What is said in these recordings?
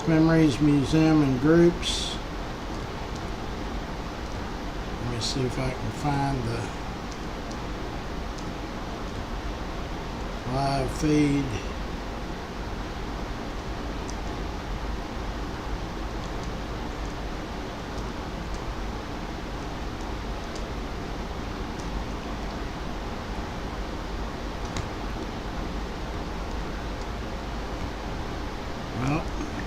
Fort Worth Memories Museum and Groups. Let me see if I can find the live feed. Well,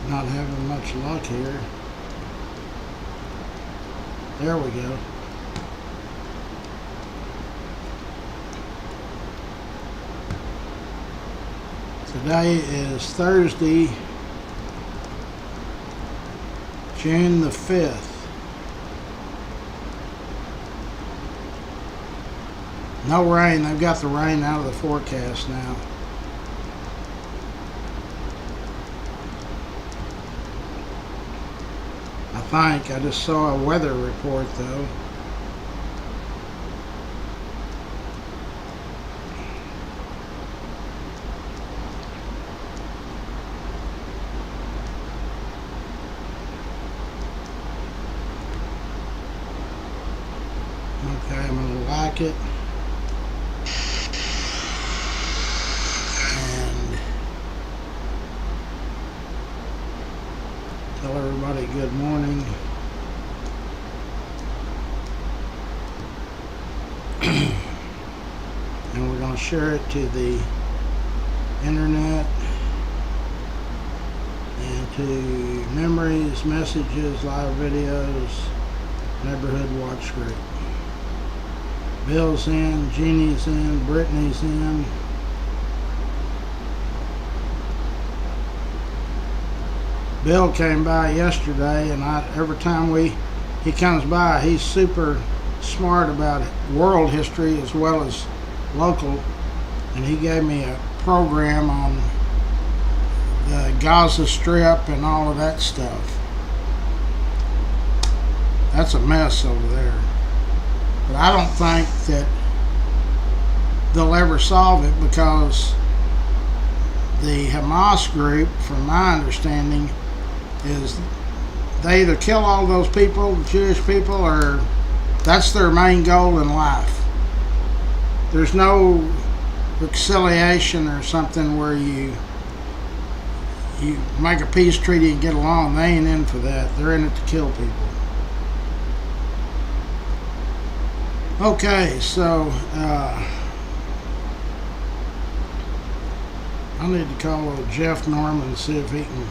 not having much luck here. There we go. Today is Thursday, June the 5th. No rain. They've got the rain out of the forecast now. I think. I just saw a weather report though. Okay, I'm going to like it. And tell everybody good morning. And we're going to share it to the internet and to memories, messages, live videos, neighborhood watch group. Bill's in, Jeannie's in, Brittany's in. Bill came by yesterday, and every time he comes by, he's super smart about it, world history as well as local, and he gave me a program on the Gaza Strip and all of that stuff. That's a mess over there. But I don't think that they'll ever solve it, because the Hamas group, from my understanding, is they either kill all those people, the Jewish people, or that's their main goal in life. There's no reconciliation or something where you make a peace treaty and get along. They ain't in for that. They're in it to kill people. Okay, so I need to call old Jeff Norman and see if he can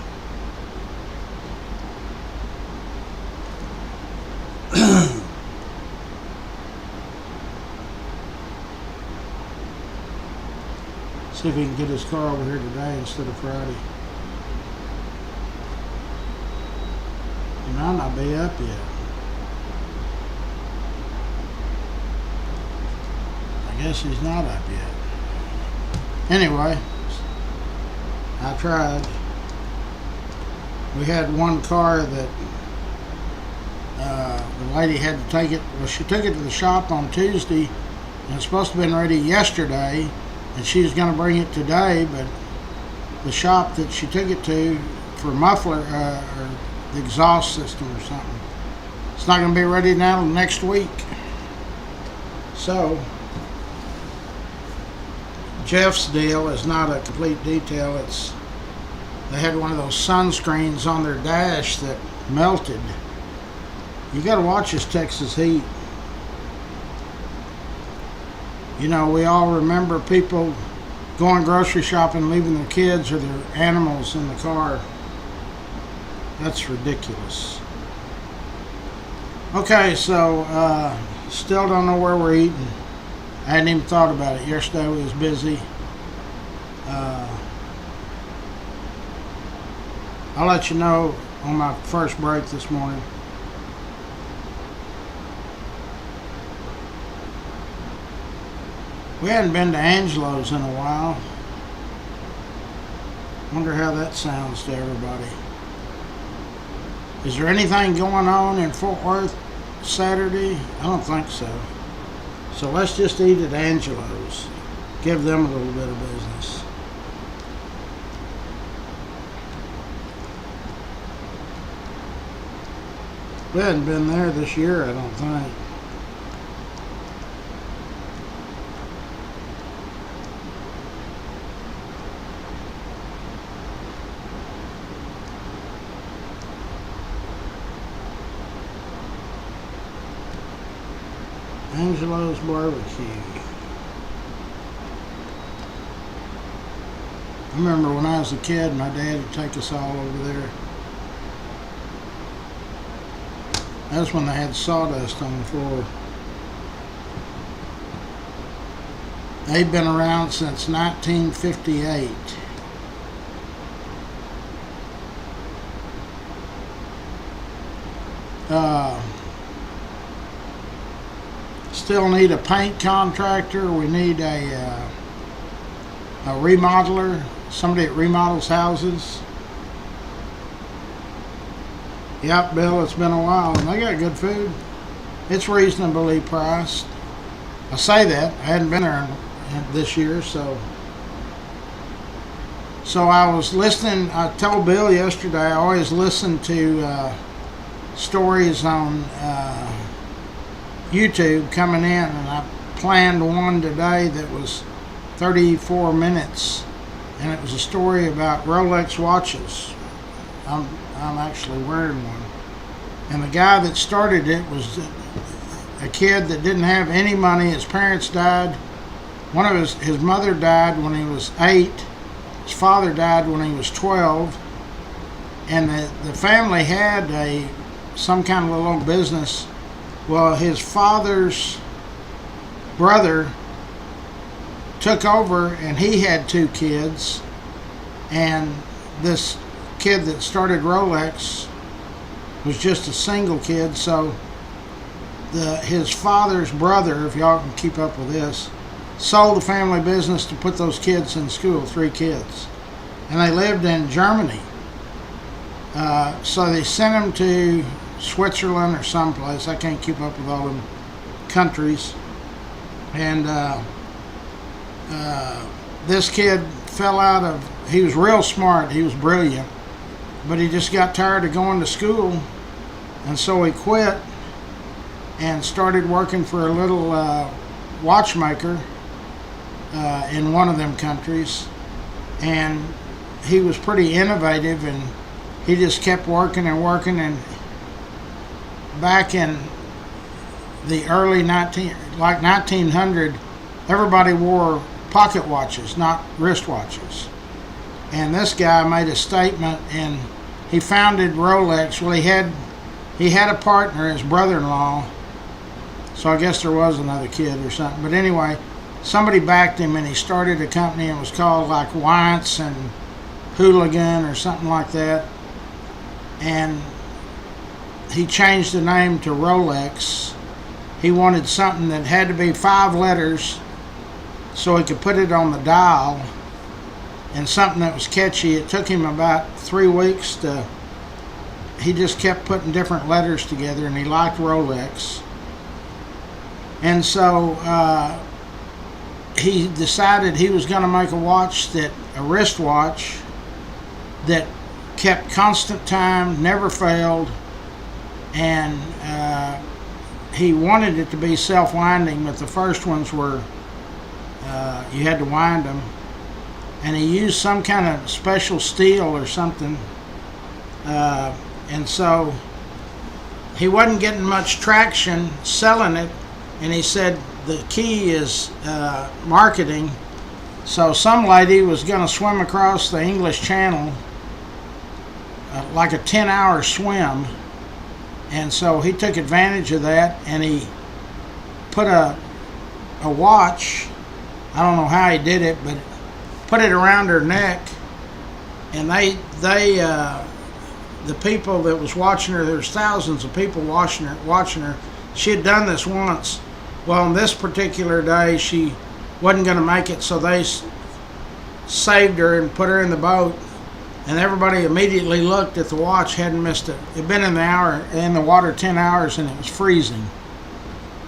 see if he can get his car over here today instead of Friday. He might not be up yet. I guess he's not up yet. Anyway, I tried. We had one car that the lady had to take it. Well, she took it to the shop on Tuesday, and it's supposed to have been ready yesterday, and she was going to bring it today, but the shop that she took it to for muffler or the exhaust system or something, it's not going to be ready now till next week. So Jeff's deal is not a complete detail. It's they had one of those sunscreens on their dash that melted. You got to watch this Texas heat. You know, we all remember people going grocery shopping, leaving their kids or their animals in the car. That's ridiculous. Okay, so still don't know where we're eating. I hadn't even thought about it. Yesterday we was busy. I'll let you know on my first break this morning. We hadn't been to Angelo's in a while. Wonder how that sounds to everybody. Is there anything going on in Fort Worth Saturday? I don't think so. So let's just eat at Angelo's. Give them a little bit of business. We hadn't been there this year, I don't think. Angelo's Barbecue. I remember when I was a kid, my dad would take us all over there. That's when they had sawdust on the floor. They've been around since 1958. Still need a paint contractor. We need a remodeler, somebody that remodels houses. Yep, Bill, it's been a while, and they got good food. It's reasonably priced. I say that. I hadn't been there this year, so I was listening. I told Bill yesterday I always listen to stories on YouTube coming in, and I planned one today that was 34 minutes, and it was a story about Rolex watches. I'm actually wearing one, and the guy that started it was a kid that didn't have any money. His parents died. One of his mother died when he was 8. His father died when he was 12, and the family had some kind of a little business. Well, his father's brother took over, and he had 2 kids, and this kid that started Rolex was just a single kid. So his father's brother, if y'all can keep up with this, sold the family business to put those kids in school, 3 kids, and they lived in Germany. So they sent them to Switzerland or someplace. I can't keep up with all them countries. And this kid fell out of, he was real smart, he was brilliant, but he just got tired of going to school, and so he quit and started working for a little watchmaker in one of them countries. And he was pretty innovative, and he just kept working and working. And back in the early 1900, everybody wore pocket watches, not wristwatches. And this guy made a statement, and he founded Rolex. Well, he had a partner, his brother-in-law, so I guess there was another kid or something. But anyway, somebody backed him, and he started a company, and it was called like Wantz and Hooligan or something like that. And he changed the name to Rolex. He wanted something that had to be 5 letters so he could put it on the dial, and something that was catchy. It took him about 3 weeks he just kept putting different letters together, and he liked Rolex. And so he decided he was going to make a wristwatch that kept constant time, never failed, and he wanted it to be self-winding, but the first ones were you had to wind them, and he used some kind of special steel or something, and so he wasn't getting much traction selling it, and he said the key is marketing. So some lady was going to swim across the English Channel, like a 10-hour swim, and so he took advantage of that, and he put a watch, I don't know how he did it, but put it around her neck, and the people that was watching her, there was thousands of people watching her. She had done this once. Well, on this particular day, she wasn't going to make it, so they saved her and put her in the boat, and everybody immediately looked at the watch, hadn't missed it. It had been in the water 10 hours, and it was freezing.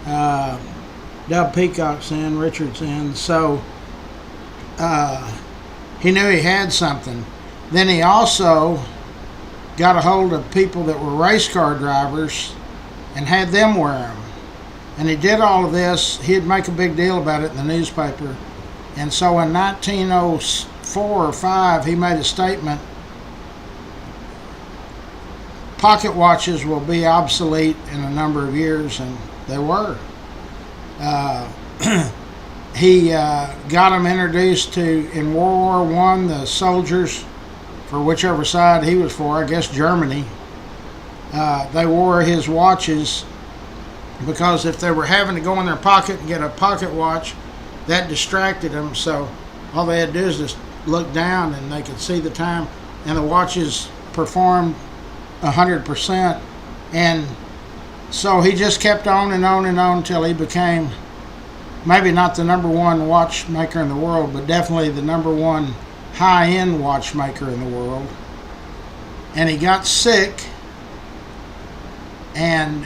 Dub Peacock's in, Richard's in, so he knew he had something. Then he also got a hold of people that were race car drivers and had them wear them. And he did all of this. He'd make a big deal about it in the newspaper. And so in 1904 or 5, he made a statement, pocket watches will be obsolete in a number of years, and they were. He got them introduced to, in World War I, the soldiers, for whichever side he was for, I guess Germany, they wore his watches because if they were having to go in their pocket and get a pocket watch, that distracted them. So all they had to do is just look down and they could see the time, and the watches performed 100%. And so he just kept on and on and on until he became maybe not the number one watchmaker in the world, but definitely the number one high-end watchmaker in the world. And he got sick, and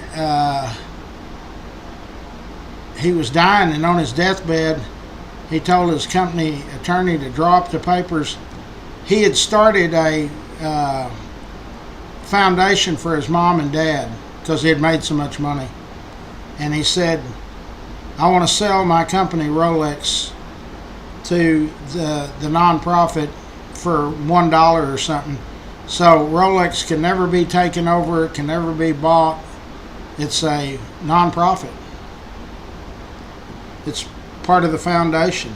he was dying, and on his deathbed he told his company attorney to draw up the papers. He had started a foundation for his mom and dad because he had made so much money, and he said, I want to sell my company Rolex to the non-profit for $1 or something. So Rolex can never be taken over, it can never be bought. It's a non-profit. It's part of the foundation.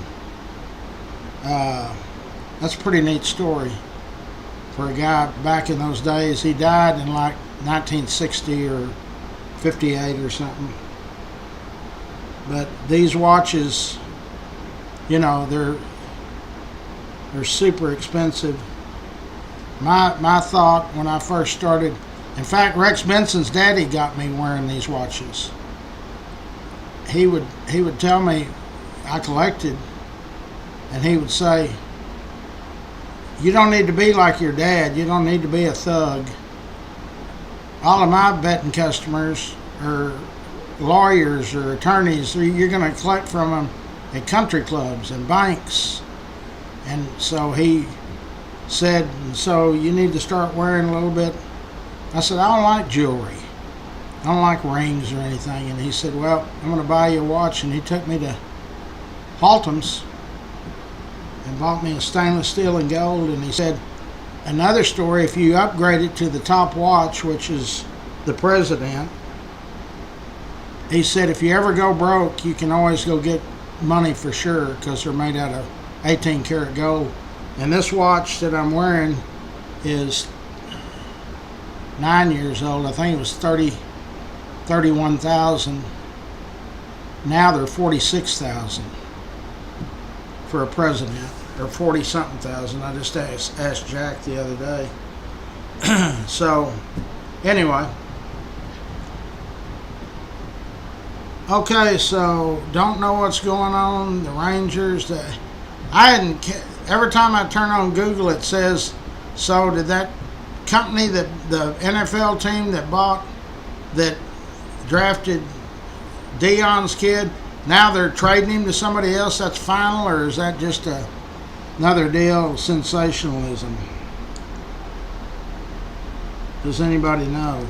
That's a pretty neat story for a guy back in those days. He died in like 1960 or 58 or something. But these watches, you know, they're super expensive. My thought when I first started, in fact, Rex Benson's daddy got me wearing these watches. He would tell me I collected, and he would say, you don't need to be like your dad. You don't need to be a thug. All of my betting customers are lawyers or attorneys. You're going to collect from them at country clubs and banks. And so he said, so you need to start wearing a little bit. I said, I don't like jewelry. I don't like rings or anything. And he said, well, I'm going to buy you a watch. And he took me to Haltom's and bought me a stainless steel and gold. And he said, another story, if you upgrade it to the top watch, which is the president, he said, if you ever go broke, you can always go get money for sure because they're made out of 18 karat gold. And this watch that I'm wearing is 9 years old. I think it was 31,000. Now they're 46,000 for a president, or 40 something thousand. I just asked Jack the other day. So anyway, okay, so don't know what's going on. The Rangers, every time I turn on Google it says, so did that company, that the NFL team that drafted Deion's kid, now they're trading him to somebody else? That's final, or is that just another deal of sensationalism? Does anybody know?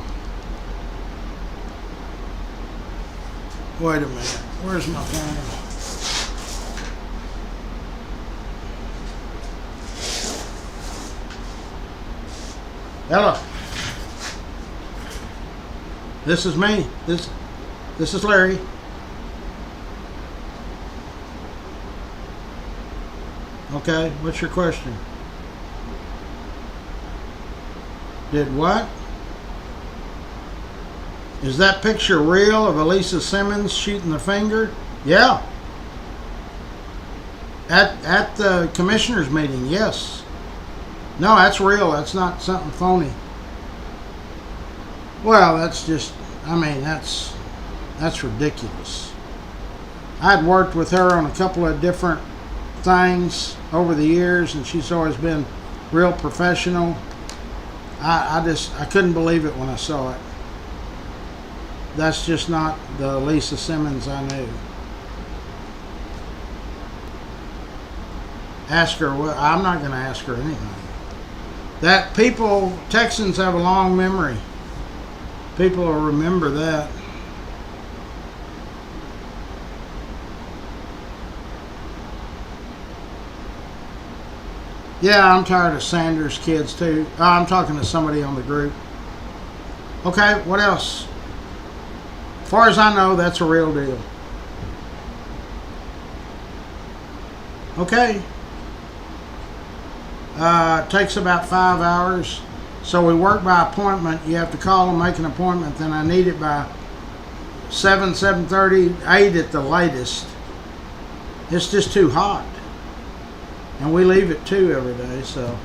Wait a minute. Where's my phone? Hello. This is me. This is Larry. Okay, what's your question? Did what? Is that picture real of Elisa Simmons shooting the finger? Yeah. At the commissioners meeting, yes. No, that's real. That's not something phony. Well, that's just, I mean, that's ridiculous. I'd worked with her on a couple of different things over the years, and she's always been real professional. I couldn't believe it when I saw it. That's just not the Lisa Simmons I knew. Ask her, I'm not going to ask her anything. Texans have a long memory. People will remember that. Yeah, I'm tired of Sanders kids too. I'm talking to somebody on the group. Okay, what else? As far as I know, that's a real deal. Okay. Takes about 5 hours. So we work by appointment. You have to call and make an appointment. Then I need it by 7:30, 8 at the latest. It's just too hot. And we leave at 2 every day, so.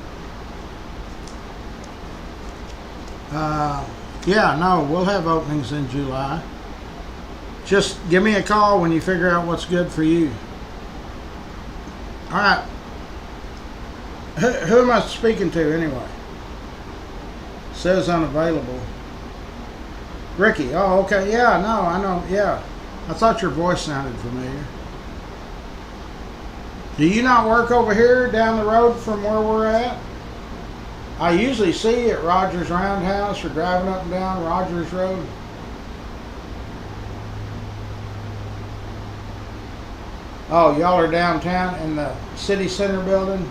Yeah, no, we'll have openings in July. Just give me a call when you figure out what's good for you. All right. Who am I speaking to anyway? Says unavailable. Ricky. Oh, okay. Yeah, no, I know. Yeah. I thought your voice sounded familiar. Do you not work over here down the road from where we're at? I usually see you at Rogers Roundhouse or driving up and down Rogers Road. Oh, y'all are downtown in the city center building?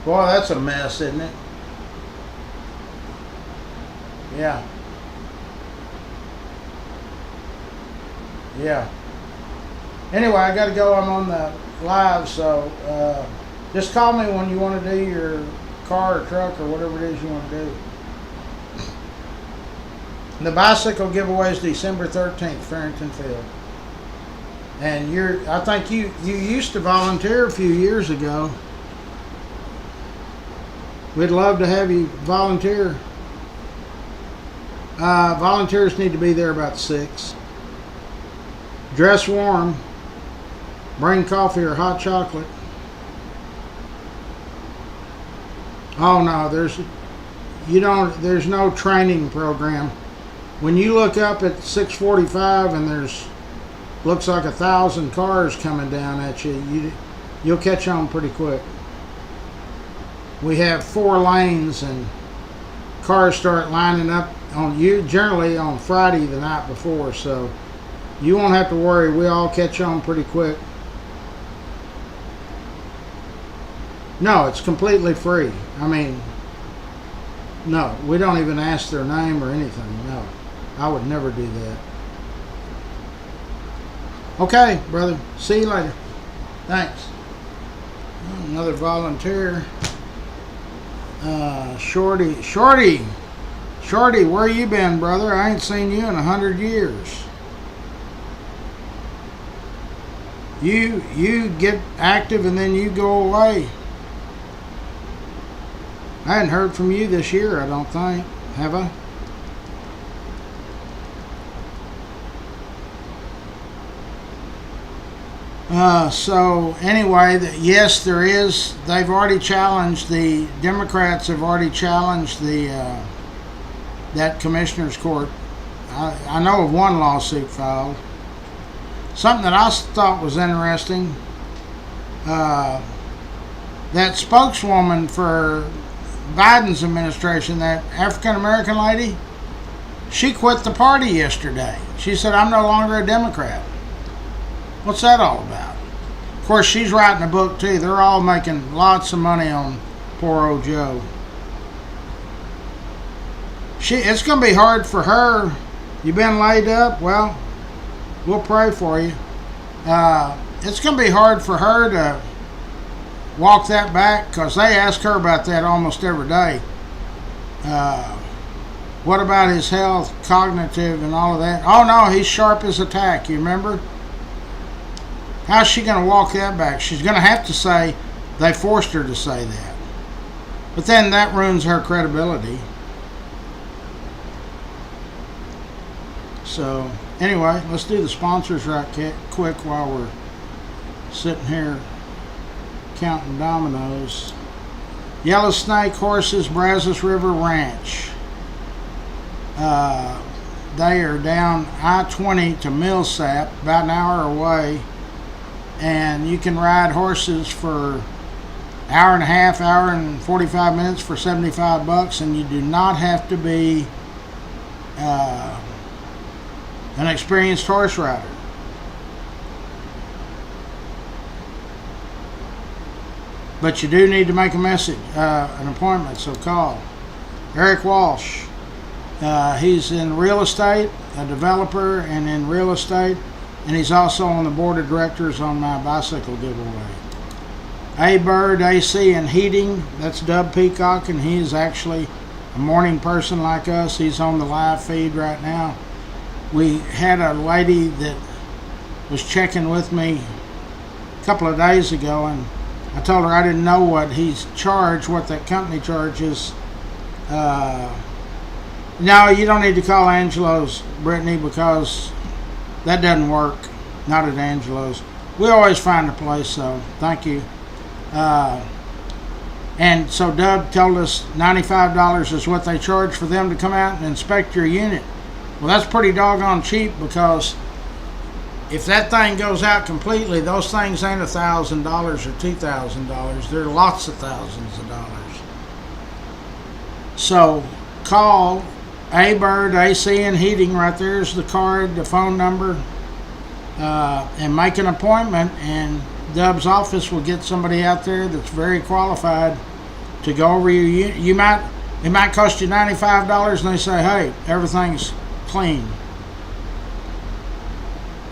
Boy, that's a mess, isn't it? Yeah. Yeah. Anyway, I got to go. I'm on the live, so just call me when you want to do your car or truck or whatever it is you want to do. The bicycle giveaway is December 13th, Farrington Field. And I think you used to volunteer a few years ago. We'd love to have you volunteer. Volunteers need to be there about 6. Dress warm. Bring coffee or hot chocolate. Oh no, there's no training program. When you look up at 6:45 and looks like 1,000 cars coming down at you, you'll catch on pretty quick. We have 4 lanes and cars start lining up generally on Friday the night before, so you won't have to worry. We all catch on pretty quick. No, it's completely free. I mean, no, we don't even ask their name or anything. No, I would never do that. Okay, brother. See you later. Thanks. Another volunteer. Shorty, where you been, brother? I ain't seen you in 100 years. You get active and then you go away. I hadn't heard from you this year, I don't think. Have I? So anyway, yes, there is. They've already challenged, the Democrats have already challenged that commissioner's court. I know of one lawsuit filed. Something that I thought was interesting. That spokeswoman for Biden's administration, that African American lady, she quit the party yesterday. She said, "I'm no longer a Democrat." What's that all about? Of course, she's writing a book too. They're all making lots of money on poor old Joe. It's going to be hard for her. You been laid up? Well, we'll pray for you. It's going to be hard for her to walk that back, because they ask her about that almost every day. What about his health, cognitive, and all of that? Oh no, he's sharp as a tack. You remember? How's she going to walk that back? She's going to have to say they forced her to say that. But then that ruins her credibility. So, anyway, let's do the sponsors right quick while we're sitting here counting dominoes. Yellow Snake Horses, Brazos River Ranch. They are down I-20 to Millsap, about an hour away. And you can ride horses for hour and a half, hour and 45 minutes for $75, and you do not have to be an experienced horse rider. But you do need to make an appointment, so call. Eric Walsh. He's in real estate, a developer and in real estate, and he's also on the board of directors on my bicycle giveaway. A Bird AC and Heating, that's Dub Peacock, and he is actually a morning person like us. He's on the live feed right now. We had a lady that was checking with me a couple of days ago, and I told her I didn't know what he's charged, what that company charges. No, you don't need to call Angelo's, Brittany, because that doesn't work. Not at Angelo's. We always find a place, so thank you. And so Doug told us $95 is what they charge for them to come out and inspect your unit. Well, that's pretty doggone cheap, because if that thing goes out completely, those things ain't $1,000 or $2,000. They're lots of thousands of dollars. So call A Bird AC and Heating. Right there's the card, the phone number, and make an appointment. And Dub's office will get somebody out there that's very qualified to go over your unit. It might cost you $95, and they say, hey, everything's clean.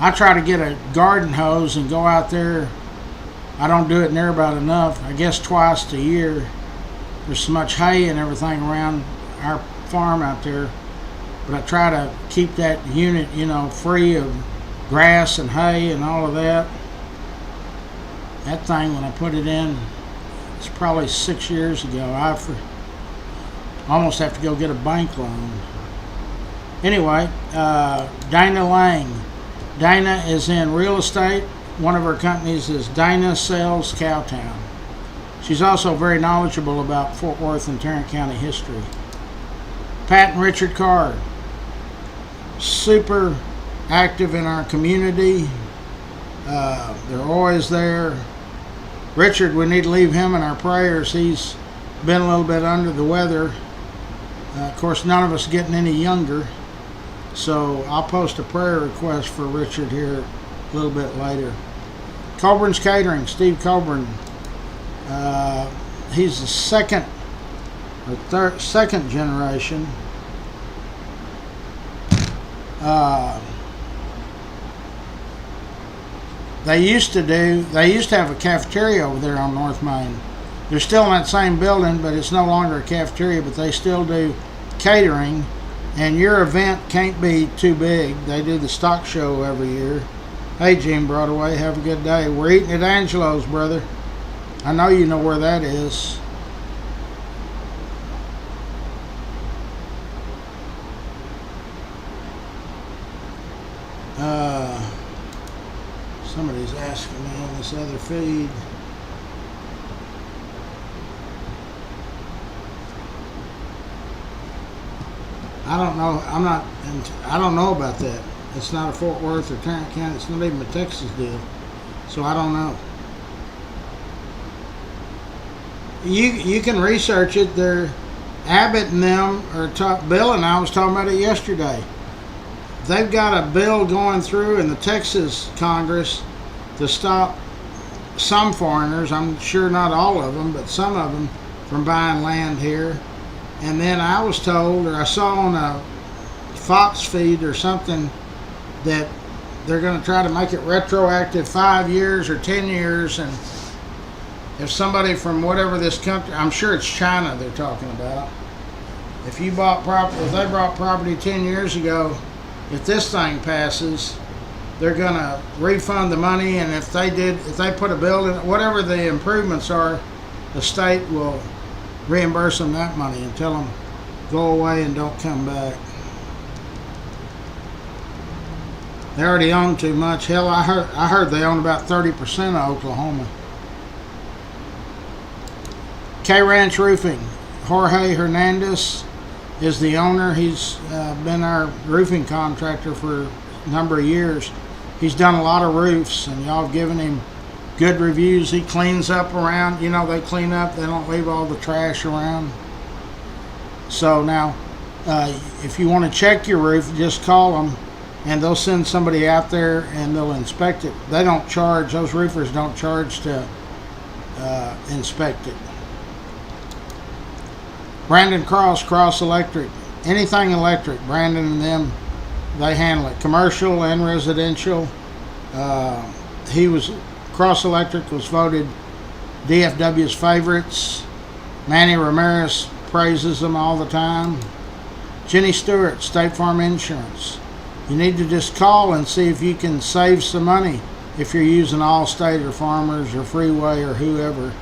I try to get a garden hose and go out there. I don't do it near about enough. I guess twice a year. There's so much hay and everything around our farm out there. But I try to keep that unit, free of grass and hay and all of that. That thing, when I put it in, it's probably 6 years ago. I almost have to go get a bank loan. Anyway, Dana Lang. Dana is in real estate. One of her companies is Dana Sells Cowtown. She's also very knowledgeable about Fort Worth and Tarrant County history. Pat and Richard Carr. Super active in our community. They're always there. Richard, we need to leave him in our prayers. He's been a little bit under the weather. Of course, none of us getting any younger. So I'll post a prayer request for Richard here a little bit later. Coburn's Catering, Steve Coburn. He's the second generation. They used to have a cafeteria over there on North Main. They're still in that same building, but it's no longer a cafeteria, but they still do catering. And your event can't be too big. They do the stock show every year. Hey, Gene Broadway, have a good day. We're eating at Angelo's, brother. I know you know where that is. Somebody's asking me on this other feed. I don't know. I don't know about that. It's not a Fort Worth or Tarrant County. It's not even a Texas deal. So I don't know. You can research it. They're Abbott and them are Bill and I was talking about it yesterday. They've got a bill going through in the Texas Congress to stop some foreigners, I'm sure not all of them, but some of them, from buying land here. And then I was told, or I saw on a Fox feed or something, that they're going to try to make it retroactive 5 years or 10 years. And if somebody from whatever this country, I'm sure it's China they're talking about, if you bought property, if they bought property 10 years ago, if this thing passes, they're going to refund the money. And if they put a building, whatever the improvements are, the state will reimburse them that money and tell them go away and don't come back. They already own too much. Hell, I heard they own about 30% of Oklahoma. K Ranch Roofing. Jorge Hernandez is the owner. He's been our roofing contractor for a number of years. He's done a lot of roofs, and y'all have given him Good reviews. He cleans up around. You know, they clean up. They don't leave all the trash around. So now, if you want to check your roof, just call them, and they'll send somebody out there and they'll inspect it. They don't charge. Those roofers don't charge to inspect it. Brandon Cross Electric. Anything electric, Brandon and them, they handle it. Commercial and residential. Cross Electric was voted DFW's favorites. Manny Ramirez praises them all the time. Jenny Stewart, State Farm Insurance. You need to just call and see if you can save some money if you're using Allstate or Farmers or Freeway or whoever.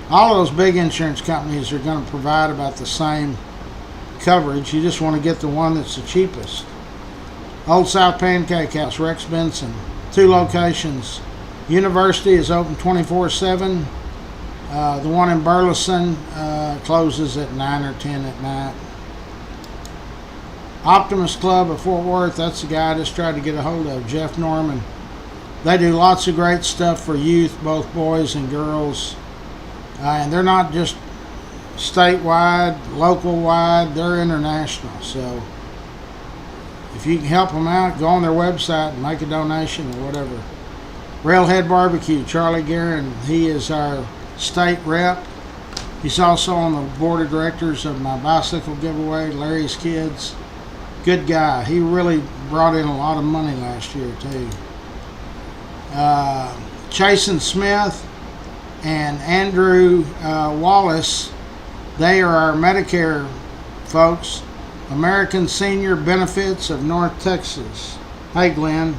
All of those big insurance companies are going to provide about the same coverage. You just want to get the one that's the cheapest. Old South Pancake House, Rex Benson. 2 locations. University is open 24/7. The one in Burleson closes at 9 or 10 at night. Optimus Club of Fort Worth, that's the guy I just tried to get a hold of, Jeff Norman. They do lots of great stuff for youth, both boys and girls. And they're not just statewide, local-wide, they're international. So if you can help them out, go on their website and make a donation or whatever. Railhead Barbecue, Charlie Guerin, he is our state rep. He's also on the board of directors of my bicycle giveaway, Larry's Kids. Good guy. He really brought in a lot of money last year too. Chasen Smith and Andrew Wallace, they are our Medicare folks. American Senior Benefits of North Texas. Hey Glenn.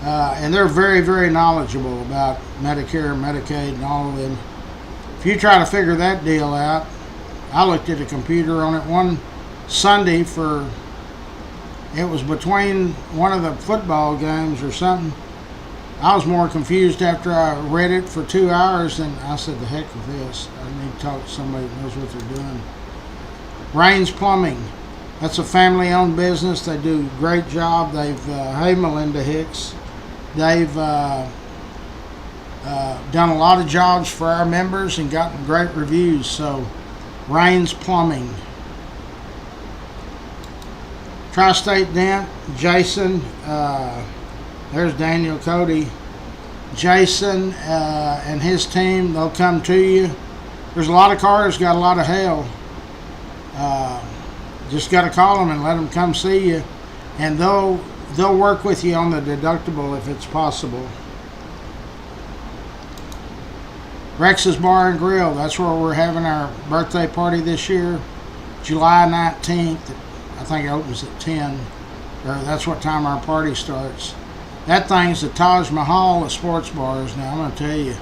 And they're very, very knowledgeable about Medicare, Medicaid, and all of them. If you try to figure that deal out, I looked at a computer on it one Sunday it was between one of the football games or something. I was more confused after I read it for 2 hours, and I said, the heck with this. I need to talk to somebody that knows what they're doing. Rains Plumbing. That's a family-owned business. They do a great job. Hey, Melinda Hicks. They've done a lot of jobs for our members and gotten great reviews. So, Rains Plumbing. Tri-State Dent, Jason. There's Daniel Cody. Jason and his team, they'll come to you. There's a lot of cars got a lot of hail. Just got to call them and let them come see you, and they'll work with you on the deductible if it's possible. Rex's Bar and Grill, that's where we're having our birthday party this year, July 19th. I think it opens at 10, or that's what time our party starts. That thing's the Taj Mahal of sports bars now, I'm going to tell you.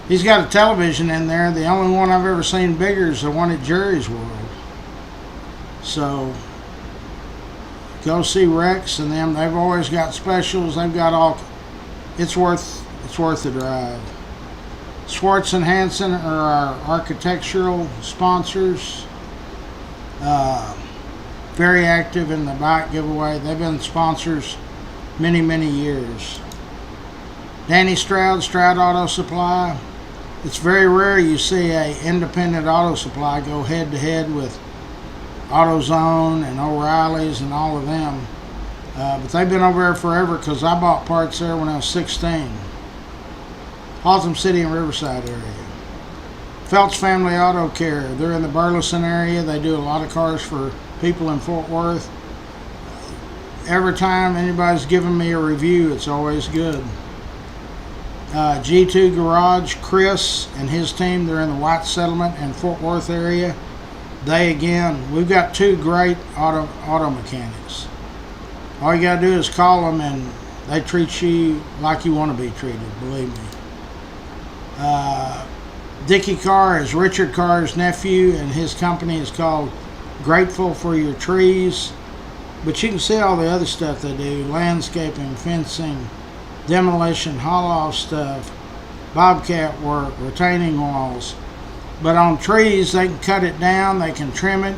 He's got a television in there. The only one I've ever seen bigger is the one at Jerry's World. So, go see Rex and them. They've always got specials. They've got all. It's worth the drive. Schwartz and Hanson are our architectural sponsors. Very active in the bike giveaway. They've been sponsors many, many years. Danny Stroud, Stroud Auto Supply. It's very rare you see a independent auto supply go head to head with AutoZone and O'Reilly's and all of them. But they've been over there forever because I bought parts there when I was 16. Haltom City and Riverside area. Phelps Family Auto Care. They're in the Burleson area. They do a lot of cars for people in Fort Worth. Every time anybody's giving me a review, it's always good. G2 Garage, Chris and his team, they're in the White Settlement and Fort Worth area. We've got 2 great auto mechanics. All you gotta do is call them and they treat you like you want to be treated, believe me. Dickie Carr is Richard Carr's nephew, and his company is called Grateful for Your Trees. But you can see all the other stuff they do: landscaping, fencing, demolition, haul-off stuff, bobcat work, retaining walls. But on trees, they can cut it down, they can trim it.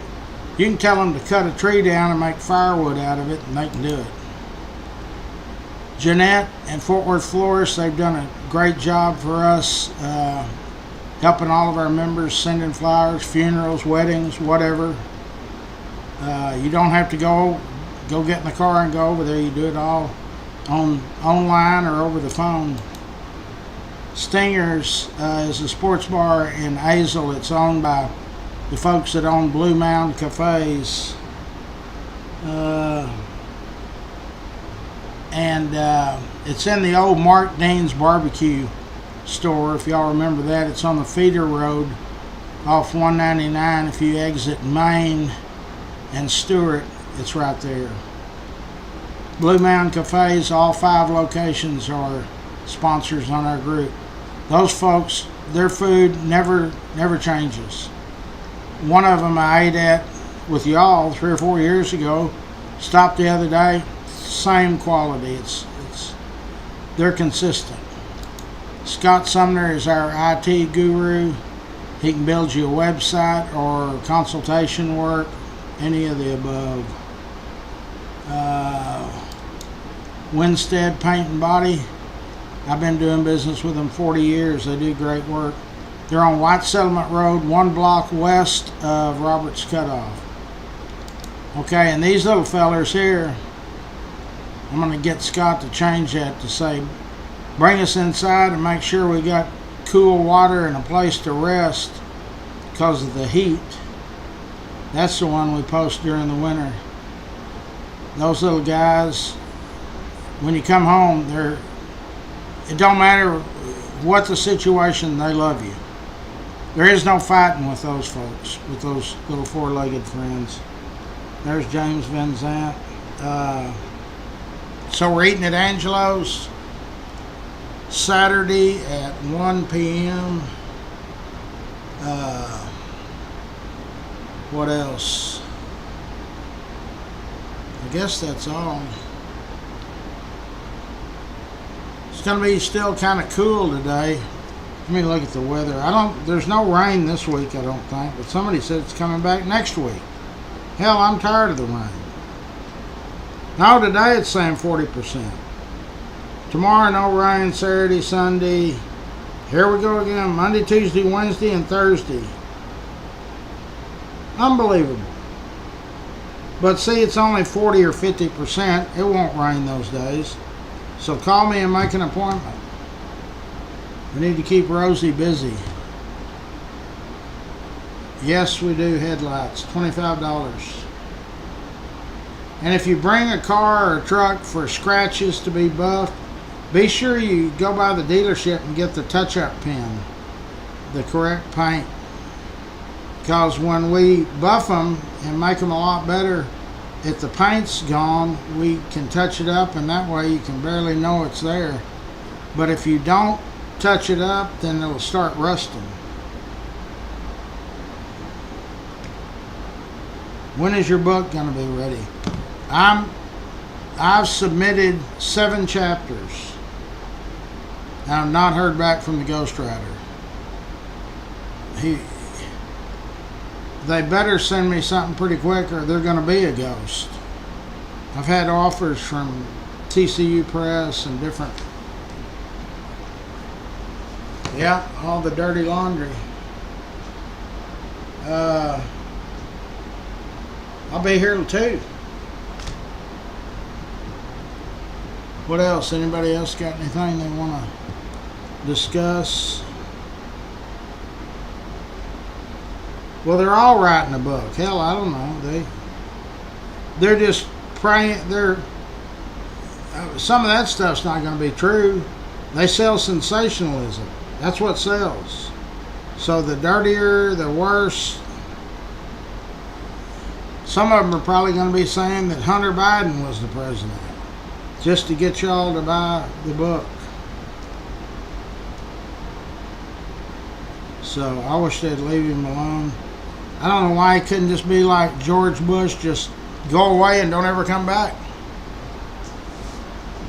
You can tell them to cut a tree down and make firewood out of it, and they can do it. Jeanette and Fort Worth Florists, they've done a great job for us, helping all of our members, sending flowers, funerals, weddings, whatever. You don't have to go get in the car and go over there. You do it all online or over the phone. Stingers is a sports bar in Azle. It's owned by the folks that own Blue Mound Cafes. And it's in the old Mark Dean's barbecue store, if y'all remember that. It's on the feeder road off 199. If you exit Main and Stewart, it's right there. Blue Mound Cafes, all 5 locations are sponsors on our group. Those folks, their food never changes. One of them I ate at with y'all 3 or 4 years ago. Stopped the other day. Same quality. They're consistent. Scott Sumner is our IT guru. He can build you a website or consultation work, any of the above. Winstead Paint and Body. I've been doing business with them 40 years. They do great work. They're on White Settlement Road, 1 block west of Roberts Cutoff. Okay, and these little fellers here, I'm going to get Scott to change that to say, bring us inside and make sure we got cool water and a place to rest because of the heat. That's the one we post during the winter. Those little guys, when you come home, it don't matter what the situation, they love you. There is no fighting with those folks, with those little 4-legged friends. There's James Van Zant. So we're eating at Angelo's Saturday at 1 p.m. What else? I guess that's all. It's going to be still kind of cool today. Let me look at the weather. There's no rain this week, I don't think, but somebody said it's coming back next week. Hell, I'm tired of the rain. Now today it's saying 40%. Tomorrow no rain, Saturday, Sunday. Here we go again, Monday, Tuesday, Wednesday, and Thursday. Unbelievable. But see, it's only 40 or 50%. It won't rain those days. So call me and make an appointment. We need to keep Rosie busy. Yes, we do headlights. $25. And if you bring a car or a truck for scratches to be buffed, be sure you go by the dealership and get the touch-up pen, the correct paint. Because when we buff them and make them a lot better, if the paint's gone, we can touch it up, and that way you can barely know it's there. But if you don't touch it up, then it'll start rusting. When is your book going to be ready? I've submitted 7 chapters. I've not heard back from the ghostwriter. They better send me something pretty quick or they're going to be a ghost. I've had offers from TCU Press and different... Yeah, all the dirty laundry. I'll be here till 2. What else? Anybody else got anything they want to discuss? Well, they're all writing a book. Hell, I don't know. They're just praying. Some of that stuff's not going to be true. They sell sensationalism. That's what sells. So the dirtier, the worse. Some of them are probably going to be saying that Hunter Biden was the president, just to get y'all to buy the book. So I wish they'd leave him alone. I don't know why he couldn't just be like George Bush, just go away and don't ever come back.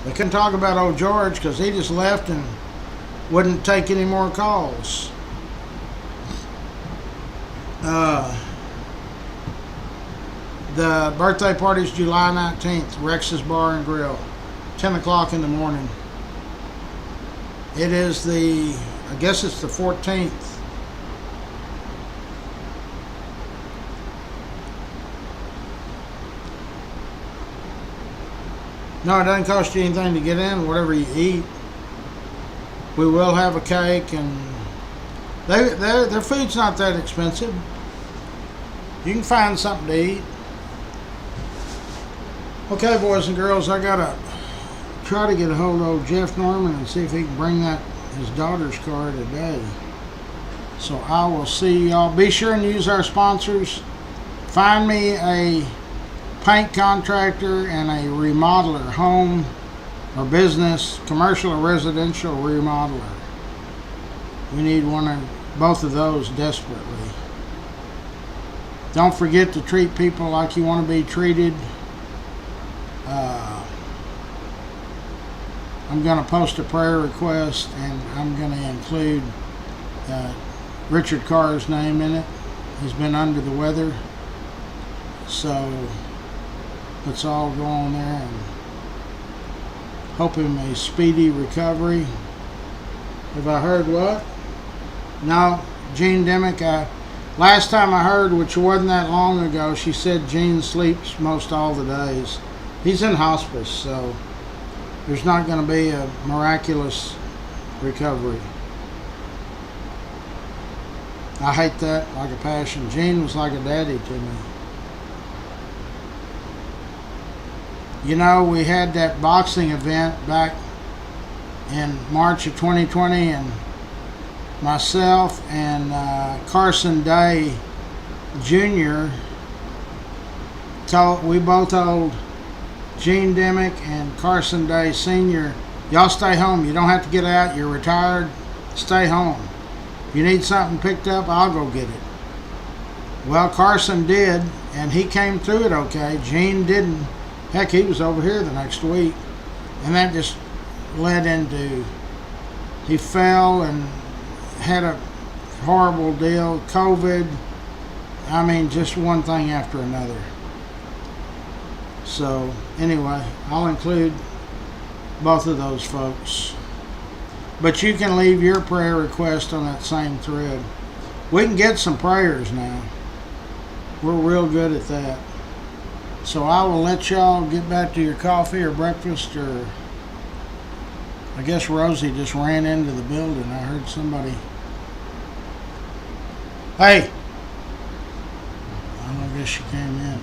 They couldn't talk about old George because he just left and wouldn't take any more calls. The birthday party's July 19th, Rex's Bar and Grill, 10 o'clock in the morning. It is I guess it's the 14th. No, it doesn't cost you anything to get in, whatever you eat. We will have a cake, and their food's not that expensive. You can find something to eat. Okay, boys and girls, I gotta try to get a hold of Jeff Norman and see if he can bring his daughter's car today. So I will see y'all. Be sure and use our sponsors. Find me a paint contractor and a remodeler, home or business, commercial or residential remodeler. We need both of those desperately. Don't forget to treat people like you want to be treated. I'm going to post a prayer request, and I'm going to include Richard Carr's name in it. He's been under the weather, so let's all go on there and hope him a speedy recovery. Have I heard what? No, Gene Demick. Last time I heard, which wasn't that long ago, she said Gene sleeps most all the days. He's in hospice, so there's not going to be a miraculous recovery. I hate that like a passion. Gene was like a daddy to me. You know, we had that boxing event back in March of 2020, and myself and Carson Day Jr. we both told Gene Demick and Carson Day Sr., y'all stay home. You don't have to get out. You're retired. Stay home. If you need something picked up, I'll go get it. Well, Carson did, and he came through it okay. Gene didn't. Heck, he was over here the next week. And that just led into, he fell and had a horrible deal. COVID. I mean, just one thing after another. So, anyway, I'll include both of those folks. But you can leave your prayer request on that same thread. We can get some prayers now. We're real good at that. So I will let y'all get back to your coffee or breakfast, or I guess Rosie just ran into the building. I heard somebody. Hey! I guess she came in.